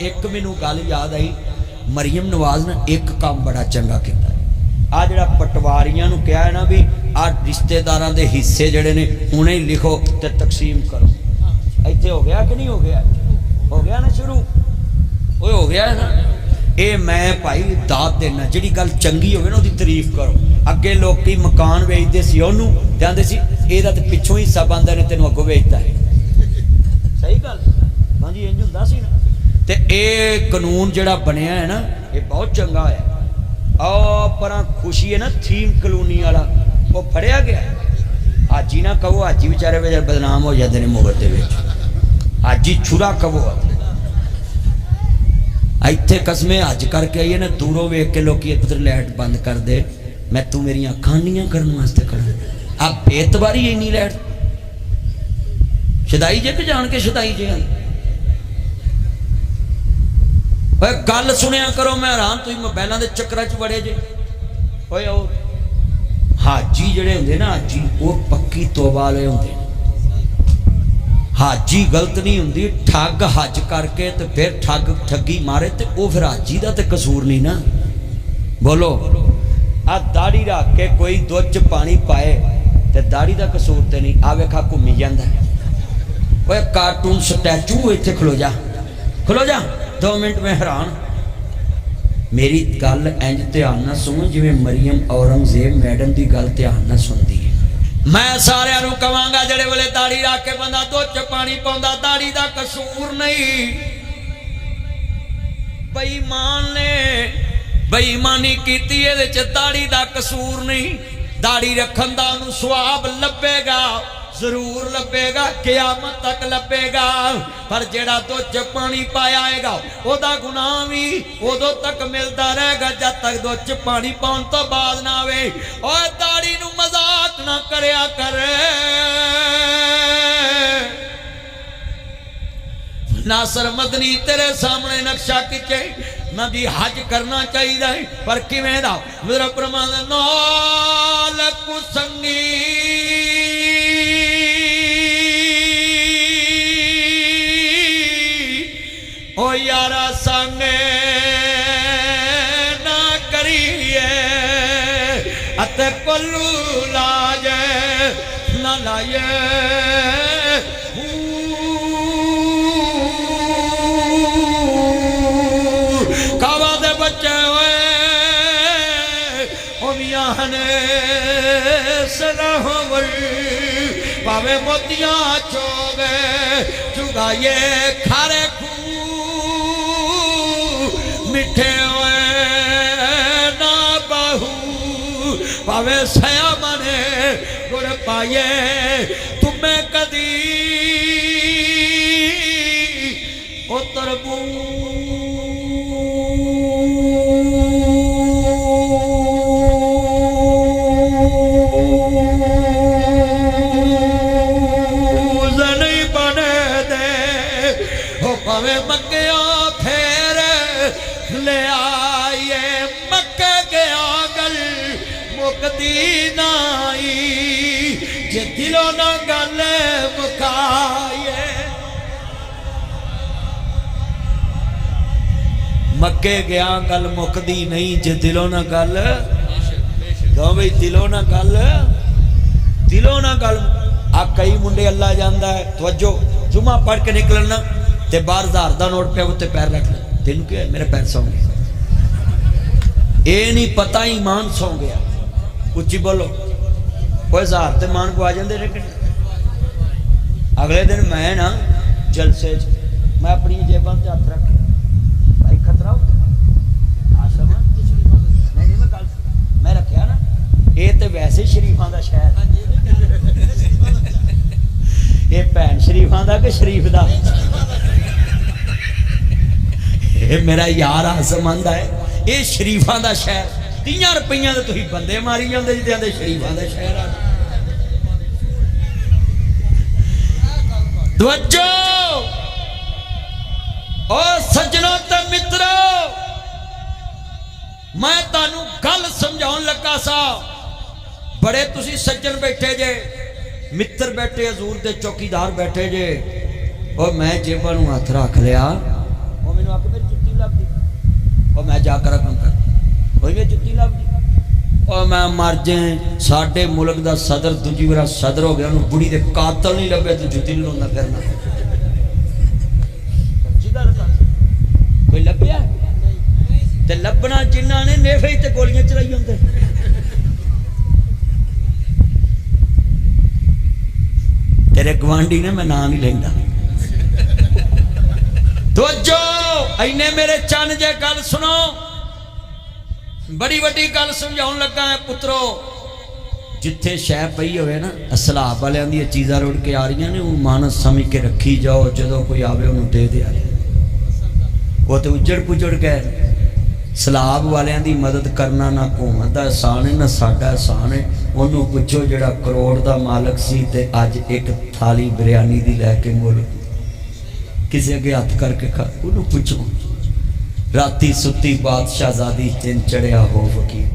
एक मैनू गल याद आई, मरियम नवाज ने एक काम बड़ा चंगा किया। आ जिहड़ा पटवारियां नूं कहा है ना भी आ रिश्तेदारां दे हिस्से जिहड़े ने हुणे ही लिखो ते तकसीम करो, इत्थे हो गया कि नहीं हो गया? हो गया ना शुरू, ओए हो गया है ना। ये मैं भाई दात देना, जिहड़ी गल चंगी होवे ना उहदी तारीफ करो। अगे लोग मकान वेचते सी ओनू ते आंदे सी इहदा ते पिछों हिस्सा बनदा ने तैनूं अगों वेचदा है। सही गल हां जी, इंज हुंदा सी ना। ते ये कानून जिहड़ा बनिया है ना ये बहुत चंगा है। पर खुशी है ना, थीम कलोनी वाला वो फड़िया गया। हाजी ना कहो, हाजी बेचारे बदनाम हो जाते हैं मुगल के विच। हाजी छुरा कहो, इत्थे कसमें हज करके आइए ना, दूरों वेख के लोग पुत्र लाइट बंद कर दे, मैं तू मेरी अखां नहीं करने वास्ते खड़ा। आप बेतबारी इन्नी लाइट शदाई जे कि जान के शदाई जे गल सुनिया करो। मैं हैरान, तुम मोबाइलों के चक्कर च बड़े जे। हाजी जड़े होंगे ना, हाजी वो पक्की तौबा वाले होंगे। हाजी गलत नहीं होंगी, ठग हज करके तो फिर ठगी मारे तो वो फिर हाजी का तो कसूर नहीं ना। बोलो, आ दाढ़ी रख के कोई दुध च पानी पाए तो दाढ़ी का कसूर तो नहीं। आ वेखा घूमी जाता है, कार्टून स्टैचू इत्थे खलो जा 2 मिनट में हैरान। मेरी गल इंज ध्यान ना सुन जिवें मरियम औरंगजेब मैडम की गल ध्यान ना सुनती है। मैं सारिਆਂ ਨੂੰ ਕਵਾਂਗਾ ਜਿਹੜੇ ਵੇਲੇ दाढ़ी रख के बंदा दुध च पानी पाਉਂਦਾ, दाढ़ी का कसूर नहीं। बेईमान ने बेईमानी कीती, ਇਹਦੇ ਚ दाढ़ी का कसूर नहीं। दाढ़ी रखन दा ਉਹਨੂੰ सवाब लभेगा, जरूर लभेगा, क़यामत तक लभेगा। पर जेड़ा दुध च पानी पाया आएगा ओदा गुनाह भी उदों तक मिलता रहेगा जब तक दुध च पानी पाउण तो बाद ना आवे। और दाढ़ी नूं मजाक ना करया कर। नासर मदनी तेरे सामने नक्शा खिंचे ना जी, हज करना चाहिए पर किवें दा? मेरा प्रमाण नाल कुसंगी ओ यारा संगे ना करिए, अते कोलू लाजे ना लाए। कावा दे बच्चे हुए ओमिया ने सदा होवल, पावे मोतियां चोगे चुगाए खारे मिठे हुए ना बहू, पावे सया मने गुड़ पाए। तुम्हें कदी उतरबू नहीं बने दे हो, पावे मक्किया फेर ले आए। मक्के गया गल मुकदी नाई, जे दिलों ना गल मुकाए। मक्के गया गल मुकदी नहीं, जे दिलों ना गल दो भाई, दिलों ना गल आ। कई मुंडे अल्लाह जाता है, तवज्जो जुमा पढ़ के निकलना ते बाहर 1000 का नोट पे उत्ते पैर रख ले, तेन क्या है मेरे पैर सौ गए। ये नहीं पता ईमान सौ गया। उच्ची बोलो, कोई 1000 ते मान को आ जाते, लेकिन अगले दिन मैं ना जलसे मैं अपनी जेबा से हथ रख भाई खतरा आशम नहीं मैं गल मैं रखा ना, ये तो वैसे शरीफा का शहर, ये भैन शरीफा का कि शरीफ का? मेरा यार आसमान है, ये शरीफा का शहर। 30 रुपया तो तुम बंदे मारी जाते जिद्दां शरीफा का शहर आ। तवज्जो ओ सज्जनों ते मित्रों, मैं तानू गल समझाउण लगा सा। बड़े तुसी सज्जन बैठे जे, मित्र बैठे, हजूर दे चौकीदार बैठे जे, और मैं जेबां नूं हथ रख लिया। वो मैनूं आखदे जाकर रकम कर वही जुत्ती लभदी और मैं मर जाए साडे मुल्क का सदर दूजी बार सदर हो गया उन्होंने बुढ़ी के कातल नहीं लभे तो जुत्ती नहीं लाउंदा फिरना कोई लभ्या ते लभना जिन्हां ने नेफे ते गोलियां चलाई होंदे तेरे गवांडी ने मैं नाम नहीं लेंदा तो जो इन्ने मेरे चन जे गल सुनो बड़ी वड्डी गल समझाउण लगा है पुत्रो जिथे शह पई होवे ना असलाब वालियां दी चीज़ां रुड़ के आ रही ने मानस समझ के रखी जाओ जदों कोई आवे उन्होंने दे दिया वो तो उजड़ पुजड़ गए सलाब वालियां दी मदद करना ना हुकूमत दा एहसान है ना साडा एहसान है उन्होंने पुछो जिहड़ा करोड़ दा मालक सी ते अज एक थाली बिरयानी दी लैके मुल किसी अगे हथ करके खा उन्होंने पुछो राती सुती बादशाहजादी चिन चढ़िया हो फकीर